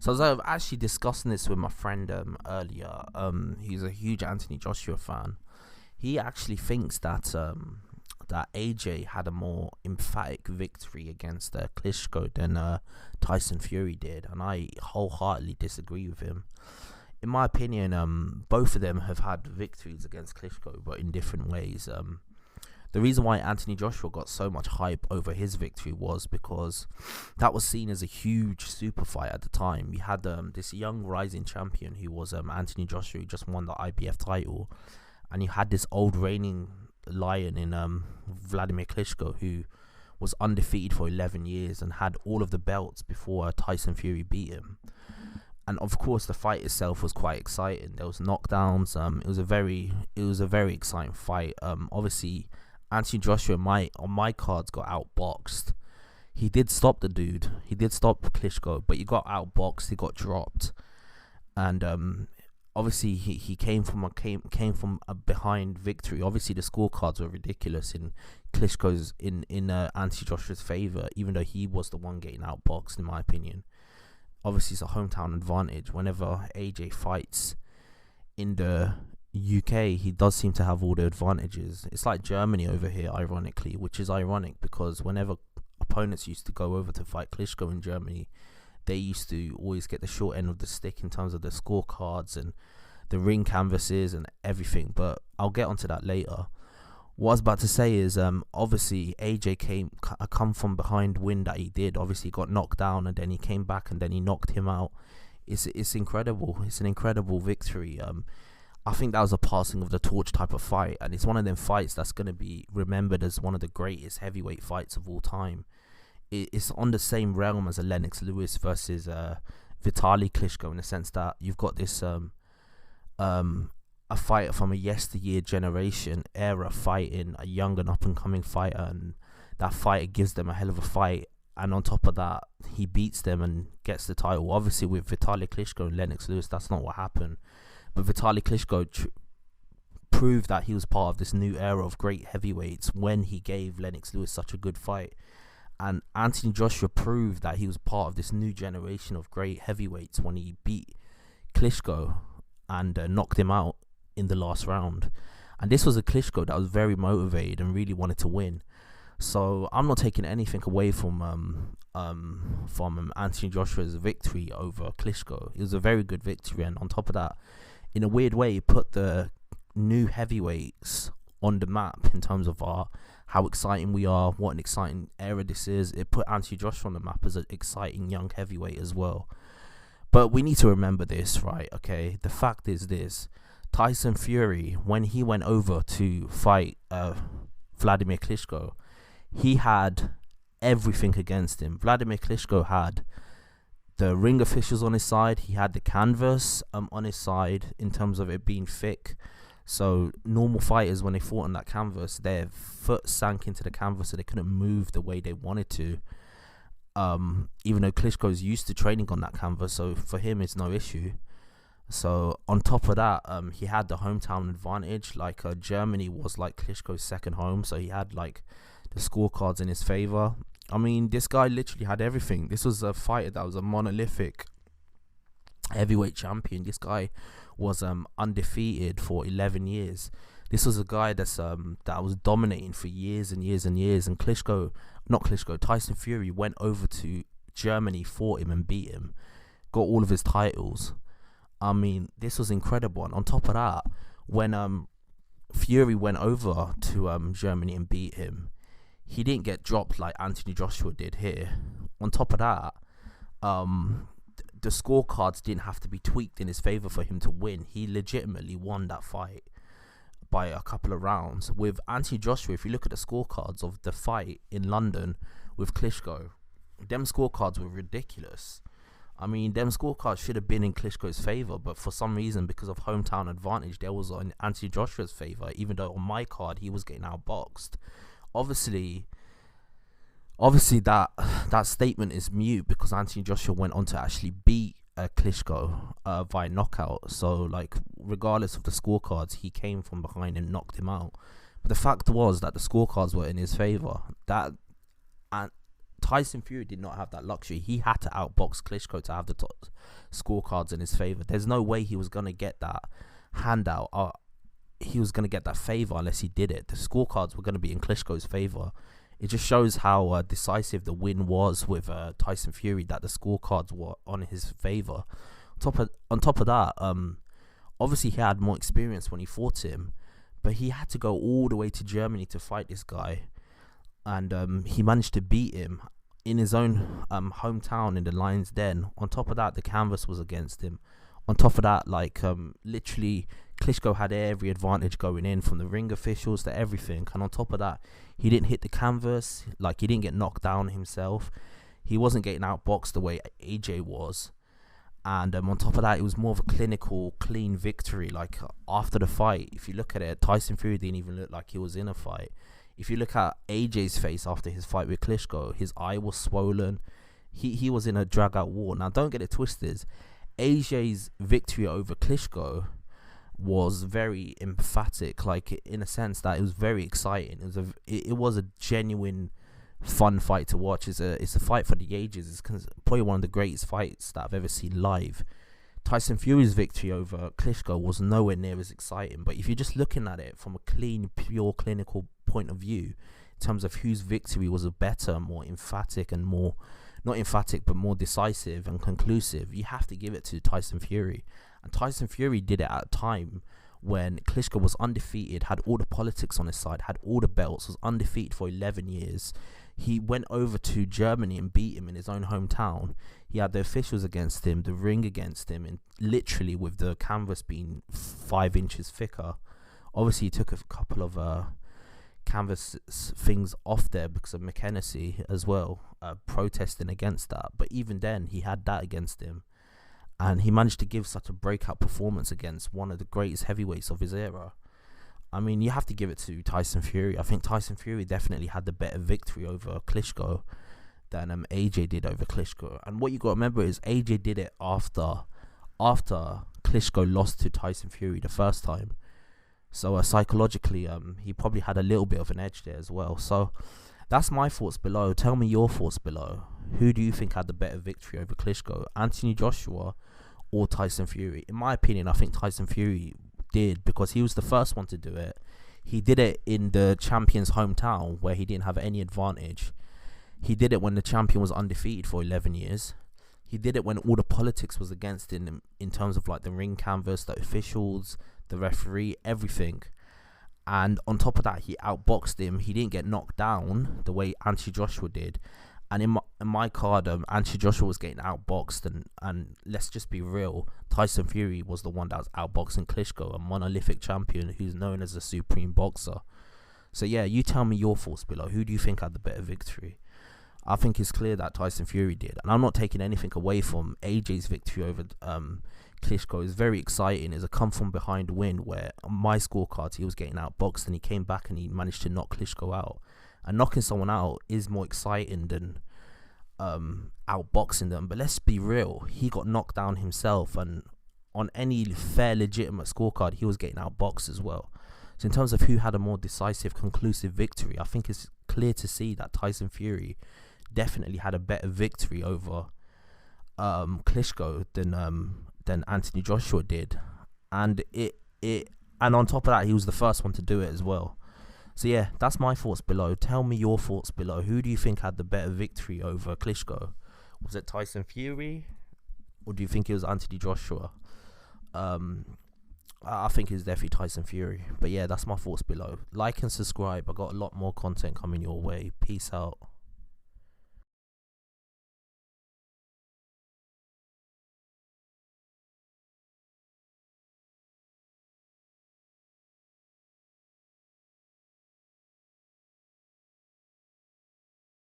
So as I was actually discussing this with my friend earlier. He's a huge Anthony Joshua fan. He actually thinks that AJ had a more emphatic victory against Klitschko than Tyson Fury did, and I wholeheartedly disagree with him. In my opinion, both of them have had victories against Klitschko, but in different ways. The reason why Anthony Joshua got so much hype over his victory was because that was seen as a huge super fight at the time. You had this young rising champion who was Anthony Joshua, who just won the IBF title, and you had this old reigning lion in Wladimir Klitschko, who was undefeated for 11 years and had all of the belts before Tyson Fury beat him. And of course, the fight itself was quite exciting. There was knockdowns. It was a very exciting fight. Obviously, Anthony Joshua on my cards got outboxed. He did stop the dude. He did stop Klitschko, but he got outboxed. He got dropped, and obviously he came from a behind victory. Obviously, the scorecards were ridiculous in Klitschko's in Anthony Joshua's favor, even though he was the one getting outboxed, in my opinion. Obviously, it's a hometown advantage. Whenever AJ fights in the UK, he does seem to have all the advantages. It's like Germany over here, ironically, which is ironic because whenever opponents used to go over to fight Klitschko in Germany, they used to always get the short end of the stick in terms of the scorecards and the ring canvases and everything. But I'll get onto that later. What I was about to say is, obviously AJ come from behind win that he did. Obviously, he got knocked down and then he came back and then he knocked him out. It's incredible. It's an incredible victory. I think that was a passing of the torch type of fight, and it's one of them fights that's going to be remembered as one of the greatest heavyweight fights of all time. It's on the same realm as a Lennox Lewis versus Vitaly Klitschko, in the sense that you've got this a fighter from a yesteryear generation era fighting a young and up and coming fighter, and that fighter gives them a hell of a fight, and on top of that he beats them and gets the title. Obviously with Vitaly Klitschko and Lennox Lewis, that's not what happened, but Vitaly Klitschko proved that he was part of this new era of great heavyweights when he gave Lennox Lewis such a good fight, and Anthony Joshua proved that he was part of this new generation of great heavyweights when he beat Klitschko and knocked him out in the last round. And this was a Klitschko that was very motivated and really wanted to win. So I'm not taking anything away from Anthony Joshua's victory over Klitschko. It was a very good victory, and on top of that, in a weird way, it put the new heavyweights on the map in terms of how exciting we are, what an exciting era this is. It put Anthony Joshua on the map as an exciting young heavyweight as well. But we need to remember this, right? Okay, the fact is this: Tyson Fury, when he went over to fight Wladimir Klitschko, he had everything against him. Wladimir Klitschko had the ring officials on his side. He had the canvas on his side in terms of it being thick. So normal fighters, when they fought on that canvas, their foot sank into the canvas, so they couldn't move the way they wanted to. Even though Klitschko is used to training on that canvas, so for him it's no issue. So on top of that, he had the hometown advantage. Like Germany was like Klitschko's second home, so he had like the scorecards in his favor. I mean, this guy literally had everything. This was a fighter that was a monolithic heavyweight champion. This guy was undefeated for 11 years. This was a guy that was dominating for years and years and years. And Tyson Fury went over to Germany, fought him and beat him, got all of his titles. I mean, this was incredible. And on top of that, when Fury went over to Germany and beat him, he didn't get dropped like Anthony Joshua did here. On top of that, the scorecards didn't have to be tweaked in his favor for him to win. He legitimately won that fight by a couple of rounds. With Anthony Joshua, if you look at the scorecards of the fight in London with Klitschko, them scorecards were ridiculous. I mean, them scorecards should have been in Klitschko's favor, but for some reason, because of hometown advantage, there was on Anthony Joshua's favor, even though on my card he was getting outboxed. Obviously that statement is mute because Anthony Joshua went on to actually beat Klitschko via knockout. So like, regardless of the scorecards, he came from behind and knocked him out. But the fact was that the scorecards were in his favor. That, and Tyson Fury did not have that luxury. He had to outbox Klitschko to have the top scorecards in his favor. There's no way he was gonna get that handout. He was gonna get that favor unless he did it. The scorecards were gonna be in Klitschko's favor. It just shows how decisive the win was with Tyson Fury, that the scorecards were on his favor. On top of that, obviously he had more experience when he fought him, but he had to go all the way to Germany to fight this guy, and he managed to beat him in his own hometown in the Lion's Den. On top of that, the canvas was against him. On top of that, literally, Klitschko had every advantage going in, from the ring officials to everything. And on top of that, he didn't hit the canvas. He didn't get knocked down himself. He wasn't getting outboxed the way AJ was. And on top of that, it was more of a clinical, clean victory. After the fight, if you look at it, Tyson Fury didn't even look like he was in a fight. If you look at AJ's face after his fight with Klitschko, his eye was swollen. He was in a drag-out war. Now, don't get it twisted. AJ's victory over Klitschko was very emphatic, in a sense that it was very exciting. It was a genuine fun fight to watch. It's a fight for the ages. It's probably one of the greatest fights that I've ever seen live. Tyson Fury's victory over Klitschko was nowhere near as exciting, but if you're just looking at it from a clean, pure clinical point of view, in terms of whose victory was a better, more emphatic, and more, not emphatic, but more decisive and conclusive, you have to give it to Tyson Fury. And Tyson Fury did it at a time when Klitschko was undefeated, had all the politics on his side, had all the belts, was undefeated for 11 years. He went over to Germany and beat him in his own hometown. He had the officials against him, the ring against him, and literally with the canvas being 5 inches thicker. Obviously, he took a couple of canvas things off there because of McKenzie as well, protesting against that. But even then, he had that against him. And he managed to give such a breakout performance against one of the greatest heavyweights of his era. I mean, you have to give it to Tyson Fury. I think Tyson Fury definitely had the better victory over Klitschko than AJ did over Klitschko. And what you got to remember is AJ did it after Klitschko lost to Tyson Fury the first time. So psychologically, he probably had a little bit of an edge there as well. So that's my thoughts below. Tell me your thoughts below. Who do you think had the better victory over Klitschko, Anthony Joshua or Tyson Fury? In my opinion, I think Tyson Fury did, because he was the first one to do it. He did it in the champion's hometown where he didn't have any advantage. He did it when the champion was undefeated for 11 years. He did it when all the politics was against him in terms of the ring canvas, the officials, the referee, everything. And on top of that, he outboxed him. He didn't get knocked down the way Anthony Joshua did. And in my card, Anthony Joshua was getting outboxed, and let's just be real, Tyson Fury was the one that was outboxing Klitschko, a monolithic champion who's known as a supreme boxer. So yeah, you tell me your thoughts below. Who do you think had the better victory? I think it's clear that Tyson Fury did, and I'm not taking anything away from AJ's victory over Klitschko. It's very exciting. It's a come from behind win where on my scorecards he was getting outboxed and he came back and he managed to knock Klitschko out. And knocking someone out is more exciting than outboxing them. But let's be real, he got knocked down himself, and on any fair, legitimate scorecard, he was getting outboxed as well. So in terms of who had a more decisive, conclusive victory, I think it's clear to see that Tyson Fury definitely had a better victory over Klitschko than Anthony Joshua did. And and on top of that, he was the first one to do it as well. So yeah, that's my thoughts below. Tell me your thoughts below. Who do you think had the better victory over Klitschko? Was it Tyson Fury, or do you think it was Anthony Joshua? I think it's definitely Tyson Fury. But yeah, that's my thoughts below. Like and subscribe. I got a lot more content coming your way. Peace out.